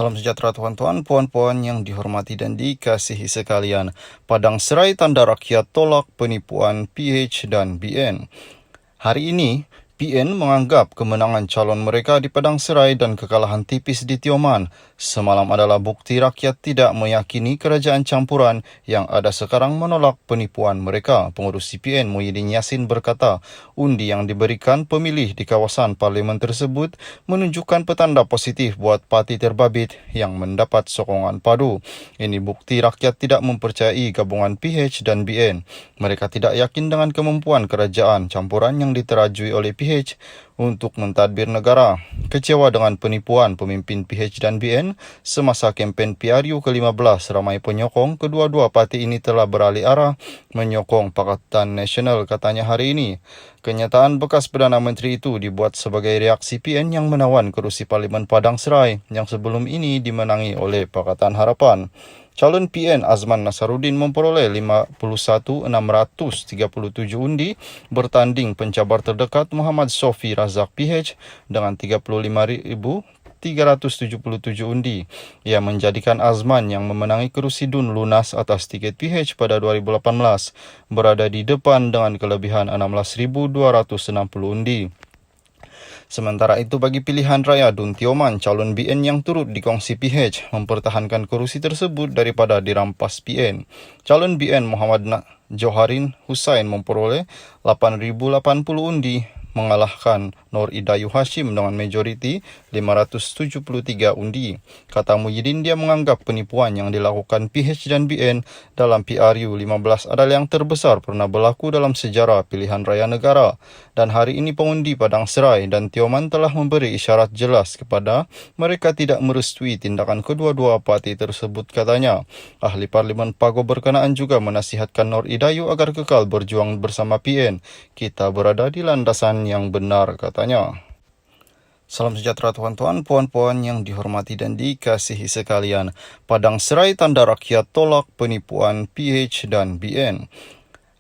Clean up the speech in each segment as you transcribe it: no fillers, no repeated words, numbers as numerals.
Salam sejahtera tuan-tuan, puan-puan yang dihormati dan dikasihi sekalian. Padang Serai Tanda Rakyat tolak penipuan PH dan BN. Hari ini, PN menganggap kemenangan calon mereka di Padang Serai dan kekalahan tipis di Tioman semalam adalah bukti rakyat tidak meyakini kerajaan campuran yang ada sekarang menolak penipuan mereka. Pengurus CPN Muhyiddin Yassin berkata, undi yang diberikan pemilih di kawasan parlimen tersebut menunjukkan petanda positif buat parti terbabit yang mendapat sokongan padu. Ini bukti rakyat tidak mempercayai gabungan PH dan BN. Mereka tidak yakin dengan kemampuan kerajaan campuran yang diterajui oleh PH untuk mentadbir negara. Kecewa dengan penipuan pemimpin PH dan BN semasa kempen PRU ke-15, ramai penyokong kedua-dua parti ini telah beralih arah menyokong Pakatan Nasional, katanya hari ini. Kenyataan bekas Perdana Menteri itu dibuat sebagai reaksi PN yang menawan kerusi Parlimen Padang Serai yang sebelum ini dimenangi oleh Pakatan Harapan. Calon PN Azman Nasaruddin memperoleh 51,637 undi, bertanding pencabar terdekat Muhammad Sofi Razak PH dengan 35,377 undi. Ia menjadikan Azman yang memenangi kerusi DUN lunas atas tiket PH pada 2018 berada di depan dengan kelebihan 16,260 undi. Sementara itu, bagi pilihan raya DUN Tioman, calon BN yang turut dikongsi PH mempertahankan kerusi tersebut daripada dirampas PN. Calon BN Muhammad Johharin Hussain memperoleh 8,080 undi, mengalahkan Nur Idayu Hashim dengan majoriti 573 undi. Kata Muhyiddin, dia menganggap penipuan yang dilakukan PH dan BN dalam PRU 15 adalah yang terbesar pernah berlaku dalam sejarah pilihan raya negara. Dan hari ini pengundi Padang Serai dan Tioman telah memberi isyarat jelas kepada mereka tidak merestui tindakan kedua-dua parti tersebut, katanya. Ahli Parlimen Pago berkenaan juga menasihatkan Nur Idayu agar kekal berjuang bersama PN. Kita berada di landasan yang benar, katanya. Salam sejahtera tuan-tuan, puan-puan yang dihormati dan dikasihi sekalian. Padang Serai Tanda Rakyat tolak penipuan PH dan BN.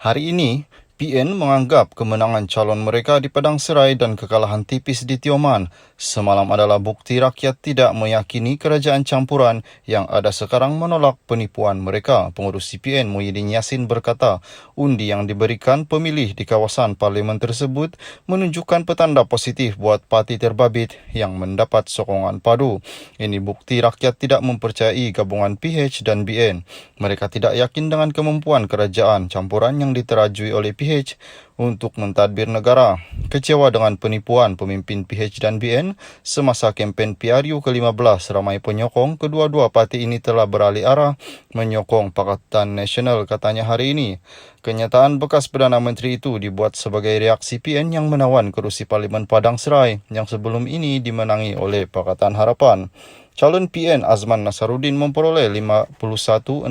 Hari ini, PN menganggap kemenangan calon mereka di Padang Serai dan kekalahan tipis di Tioman semalam adalah bukti rakyat tidak meyakini kerajaan campuran yang ada sekarang menolak penipuan mereka. Pengurus CPN Muhyiddin Yassin berkata, undi yang diberikan pemilih di kawasan parlimen tersebut menunjukkan petanda positif buat parti terbabit yang mendapat sokongan padu. Ini bukti rakyat tidak mempercayai gabungan PH dan BN. Mereka tidak yakin dengan kemampuan kerajaan campuran yang diterajui oleh PH untuk mentadbir negara. Kecewa dengan penipuan pemimpin PH dan BN semasa kempen PRU ke-15, ramai penyokong kedua-dua parti ini telah beralih arah menyokong Pakatan Nasional, katanya hari ini. Kenyataan bekas Perdana Menteri itu dibuat sebagai reaksi PN yang menawan kerusi Parlimen Padang Serai yang sebelum ini dimenangi oleh Pakatan Harapan. Calon PN Azman Nasaruddin memperoleh 51,637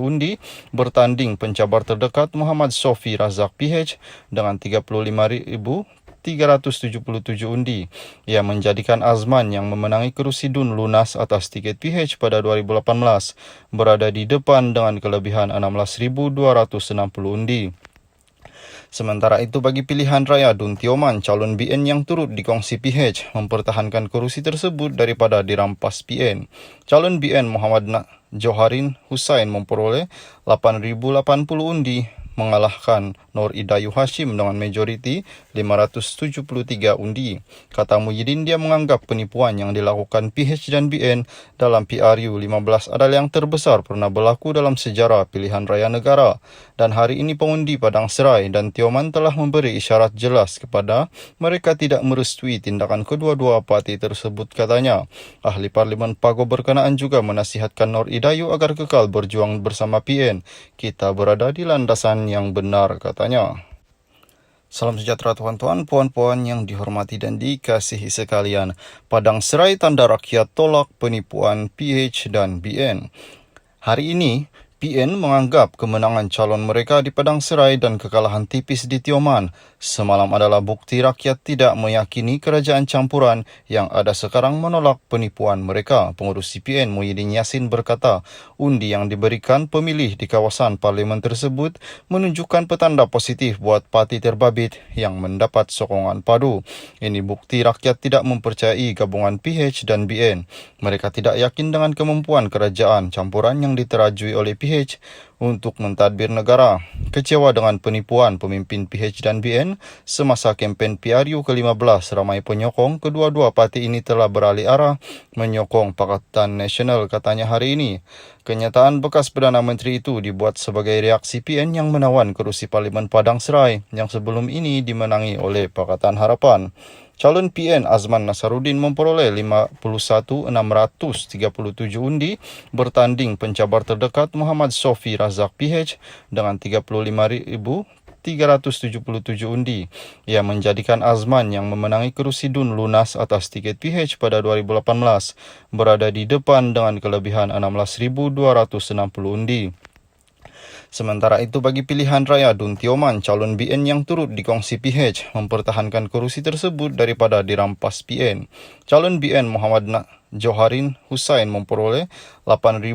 undi, bertanding pencabar terdekat Muhammad Sofi Razak PH dengan 35,377 undi. Ia menjadikan Azman yang memenangi kerusi DUN lunas atas tiket PH pada 2018 berada di depan dengan kelebihan 16,260 undi. Sementara itu, bagi pilihan raya DUN Tioman, calon BN yang turut dikongsi PH mempertahankan kerusi tersebut daripada dirampas PN. Calon BN Muhammad Johharin Hussain memperoleh 8,080 undi, mengalahkan Nur Idayu Hashim dengan majoriti 573 undi. Kata Muhyiddin, dia menganggap penipuan yang dilakukan PH dan BN dalam PRU 15 adalah yang terbesar pernah berlaku dalam sejarah pilihan raya negara. Dan hari ini pengundi Padang Serai dan Tioman telah memberi isyarat jelas kepada mereka tidak merestui tindakan kedua-dua parti tersebut, katanya. Ahli Parlimen Pago berkenaan juga menasihatkan Nur Idayu agar kekal berjuang bersama PN. Kita berada di landasan yang benar, katanya. Salam sejahtera tuan-tuan, puan-puan yang dihormati dan dikasihi sekalian. Padang Serai Tanda Rakyat tolak penipuan PH dan BN. Hari ini, PN menganggap kemenangan calon mereka di Padang Serai dan kekalahan tipis di Tioman semalam adalah bukti rakyat tidak meyakini kerajaan campuran yang ada sekarang menolak penipuan mereka. Pengurus CPN Muhyiddin Yassin berkata, undi yang diberikan pemilih di kawasan parlimen tersebut menunjukkan petanda positif buat parti terbabit yang mendapat sokongan padu. Ini bukti rakyat tidak mempercayai gabungan PH dan BN. Mereka tidak yakin dengan kemampuan kerajaan campuran yang diterajui oleh PH untuk mentadbir negara. Kecewa dengan penipuan pemimpin PH dan BN semasa kempen PRU ke-15, ramai penyokong kedua-dua parti ini telah beralih arah menyokong Pakatan Nasional, katanya hari ini. Kenyataan bekas Perdana Menteri itu dibuat sebagai reaksi PN yang menawan kerusi Parlimen Padang Serai yang sebelum ini dimenangi oleh Pakatan Harapan. Calon PN Azman Nasaruddin memperoleh 51,637 undi, bertanding pencabar terdekat Muhammad Sofi Razak PH dengan 35,377 undi. Ia menjadikan Azman yang memenangi kerusi DUN lunas atas tiket PH pada 2018 berada di depan dengan kelebihan 16.260 undi. Sementara itu bagi pilihan raya DUN Tioman, calon BN yang turut dikongsi PH mempertahankan kerusi tersebut daripada dirampas PN. Calon BN Muhammad Johharin Hussain memperoleh 8.080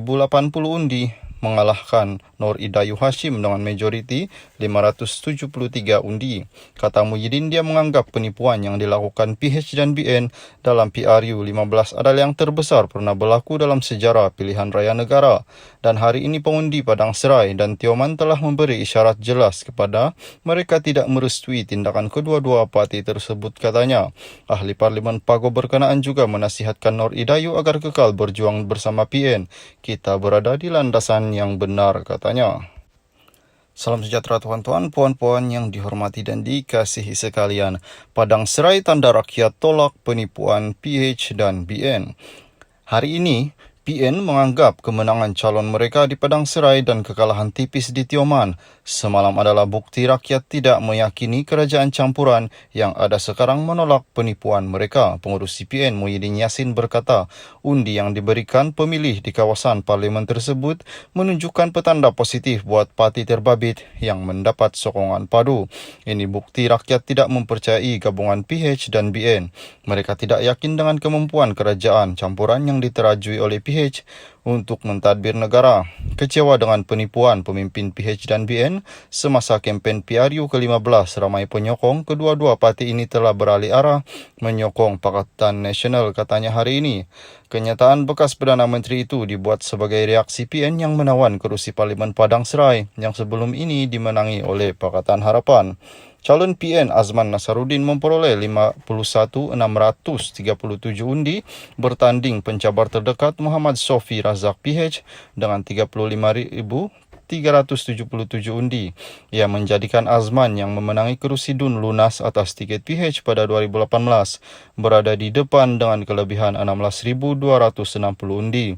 undi, mengalahkan Nur Idayu Hashim dengan majoriti 573 undi. Kata Muhyiddin, dia menganggap penipuan yang dilakukan PH dan BN dalam PRU 15 adalah yang terbesar pernah berlaku dalam sejarah pilihan raya negara. Dan hari ini pengundi Padang Serai dan Tioman telah memberi isyarat jelas kepada mereka tidak merestui tindakan kedua-dua parti tersebut, katanya. Ahli Parlimen Pago berkenaan juga menasihatkan Nur Idayu agar kekal berjuang bersama PN. Kita berada di landasan yang benar, katanya. Salam sejahtera tuan-tuan, puan-puan yang dihormati dan dikasihi sekalian. Padang Serai tanda rakyat tolak penipuan PH dan BN. Hari ini, PN menganggap kemenangan calon mereka di Padang Serai dan kekalahan tipis di Tioman semalam adalah bukti rakyat tidak meyakini kerajaan campuran yang ada sekarang menolak penipuan mereka. Pengurus CPN Muhyiddin Yassin berkata, undi yang diberikan pemilih di kawasan parlimen tersebut menunjukkan petanda positif buat parti terbabit yang mendapat sokongan padu. Ini bukti rakyat tidak mempercayai gabungan PH dan BN. Mereka tidak yakin dengan kemampuan kerajaan campuran yang diterajui oleh PH untuk mentadbir negara. Kecewa dengan penipuan pemimpin PH dan BN semasa kempen PRU ke-15, ramai penyokong kedua-dua parti ini telah beralih arah menyokong Pakatan Nasional, katanya hari ini. Kenyataan bekas Perdana Menteri itu dibuat sebagai reaksi PN yang menawan kerusi Parlimen Padang Serai yang sebelum ini dimenangi oleh Pakatan Harapan. Calon PN Azman Nasaruddin memperoleh 51,637 undi, bertanding pencabar terdekat Muhammad Sofi Razak PH dengan 35,377 undi. Ia menjadikan Azman yang memenangi kerusi DUN lunas atas tiket PH pada 2018 berada di depan dengan kelebihan 16.260 undi.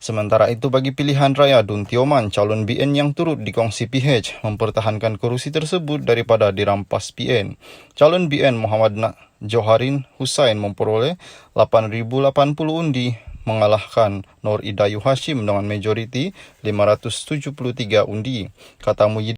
Sementara itu bagi pilihan raya DUN Tioman, calon BN yang turut dikongsi PH mempertahankan kerusi tersebut daripada dirampas PN. Calon BN Muhammad Johharin Hussain memperoleh 8.080 undi, mengalahkan Nur Idayu Hashim dengan majoriti 573 undi. Kata Muhyiddin,